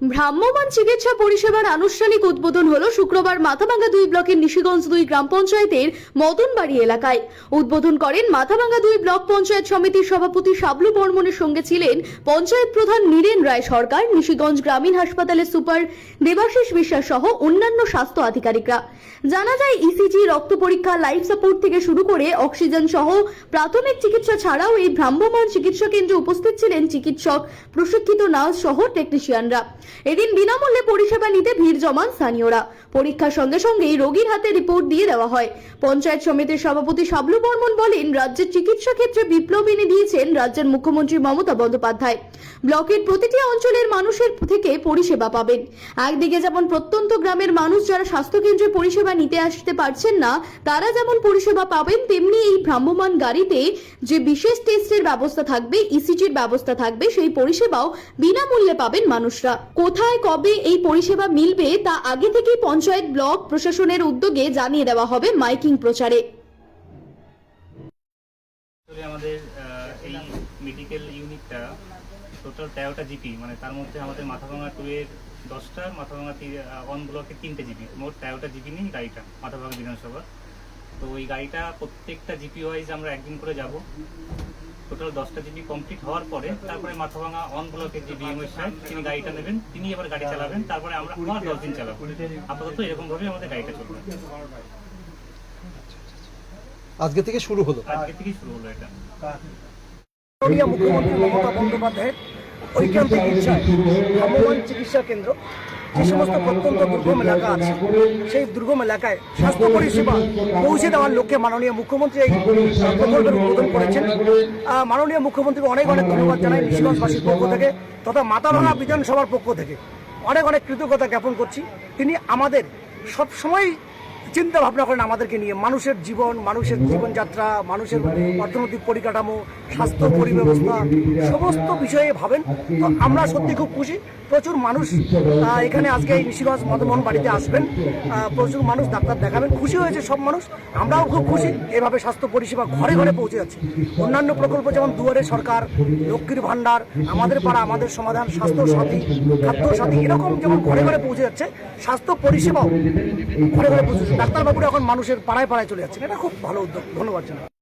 ভ্রাম্যমাণ চিকিৎসা পরিষেবার আনুষ্ঠানিক উদ্বোধন হলো শুক্রবার মাথাভাঙ্গা 2 ব্লকের নিশিগঞ্জ 2 গ্রাম পঞ্চায়েতের মদনবাড়ি এলাকায়। উদ্বোধন করেন মাথাভাঙ্গা 2 ব্লক পঞ্চায়েত সমিতির সভাপতি শাবলু বর্মনের সঙ্গে ছিলেন পঞ্চায়েত প্রধান নীরেন রায় সরকার, নিশিগঞ্জ গ্রামীণ হাসপাতালের সুপার দেবাশিস বিশ্বাস সহ অন্যান্য স্বাস্থ্য আধিকারিকরা। জানা যায় ইসিজি, রক্ত পরীক্ষা, লাইফ সাপোর্ট থেকে শুরু করে অক্সিজেন সহ প্রাথমিক চিকিৎসা ছাড়াও এই ভ্রাম্যমাণ চিকিৎসা কেন্দ্রে উপস্থিত ছিলেন চিকিৎসক, প্রশিক্ষিত নার্স সহ টেকনিশিয়ানরা। এদিন বিনামূল্যে পরিষেবা নিতে ভিড় জমান স্থানীয়রা। পরীক্ষার সঙ্গে সঙ্গেই রোগীর হাতে রিপোর্ট দিয়ে দেওয়া হয়। পঞ্চায়েত সমিতির সভাপতি শাবলু বর্মন বলেন, রাজ্যের চিকিৎসা ক্ষেত্রে বিপ্লব এনে দিয়েছেন রাজ্যের মুখ্যমন্ত্রী মমতা বন্দ্যোপাধ্যায়। ব্লকের প্রতিটি অঞ্চলের মানুষের থেকে পরিষেবা পাবেন। একদিকে যেমন প্রত্যন্ত গ্রামের মানুষ যারা স্বাস্থ্যকেন্দ্রে পরিষেবা নিতে আসতে পারছেন না, তারা যেমন পরিষেবা পাবেন, তেমনি এই ভ্রাম্যমাণ গাড়িতে যে বিশেষ টেস্টের ব্যবস্থা থাকবে, ইসিজির ব্যবস্থা থাকবে, সেই পরিষেবাও বিনামূল্যে পাবেন মানুষরা। কোথায় কবে এই পরিষেবা মিলবে তা আগে থেকেই পঞ্চায়েত, ব্লক প্রশাসনের উদ্যোগে জানিয়ে দেওয়া হবে মাইকিং প্রচারে। আমাদের এই মেডিকেল ইউনিটটা টোটাল 13টা জিপি, মানে তার মধ্যে আমাদের মাথাভাঙ্গা 2 এর 10টা, মাথাভাঙ্গা 1 ব্লকের 3টে জিপি, মোট 13টা জিপি নিয়ে গাড়িটা মাথাভাঙ্গা বিধানসভা। তো ওই গাড়িটা প্রত্যেকটা জিপি ওয়াইজ আমরা একদিন করে যাব। টোটাল 10টা জিপি কমপ্লিট হওয়ার পরে তারপরে মাথাভাঙ্গা 1 ব্লকের যে বিএমএস সাহেব তিনি গাড়িটা নেবেন, তিনি এবার গাড়ি চালাবেন, তারপরে আমরা আবার 10 দিন চালাবো। আপাতত এরকমভাবে আমাদের গাড়িটা চলবে। আজকে থেকে শুরু হলো এটা। মুখ্যমন্ত্রী মমতা বন্দ্যোপাধ্যায়ের ঐকান্তিক ইচ্ছায় ভ্রাম্যমাণ চিকিৎসা কেন্দ্র যে সমস্ত প্রত্যন্ত দুর্গম এলাকা আছে, সেই দুর্গম এলাকায় স্বাস্থ্য পরিষেবা পৌঁছে দেওয়ার লক্ষ্যে মাননীয় মুখ্যমন্ত্রী এই প্রকল্পের উদ্বোধন করেছেন। মাননীয় মুখ্যমন্ত্রীকে অনেক অনেক ধন্যবাদ জানাই নিশিগঞ্জবাসীর পক্ষ থেকে তথা মাথাভাঙ্গা বিধানসভার পক্ষ থেকে অনেক অনেক কৃতজ্ঞতা জ্ঞাপন করছি। তিনি আমাদের সবসময় চিন্তা ভাবনা করেন আমাদেরকে নিয়ে, মানুষের জীবন, মানুষের জীবনযাত্রা, মানুষের অর্থনৈতিক পরিকাঠামো, স্বাস্থ্য পরিব্যবস্থা সমস্ত বিষয়ে ভাবেন। তো আমরা সত্যি খুব খুশি। প্রচুর মানুষ এখানে আজকে এই নিশিগঞ্জ মদনমোহন বাড়িতে আসবেন, প্রচুর মানুষ ডাক্তার দেখাবেন। খুশি হয়েছে সব মানুষ, আমরাও খুব খুশি। এভাবে স্বাস্থ্য পরিষেবা ঘরে ঘরে পৌঁছে যাচ্ছে। অন্যান্য প্রকল্প যেমন দুয়ারে সরকার, লক্ষ্মীর ভাণ্ডার, আমাদের পাড়া আমাদের সমাধান, স্বাস্থ্য সাথী, খাদ্য সাথী, এরকম যেমন ঘরে ঘরে পৌঁছে যাচ্ছে, স্বাস্থ্য পরিষেবাও ঘরে ঘরে পৌঁছে যাচ্ছে। ডাক্তারবাবুরা এখন মানুষের পাড়ায় পাড়ায় চলে যাচ্ছেন। এটা খুব ভালো উদ্যোগ, ধন্যবাদ জানাই।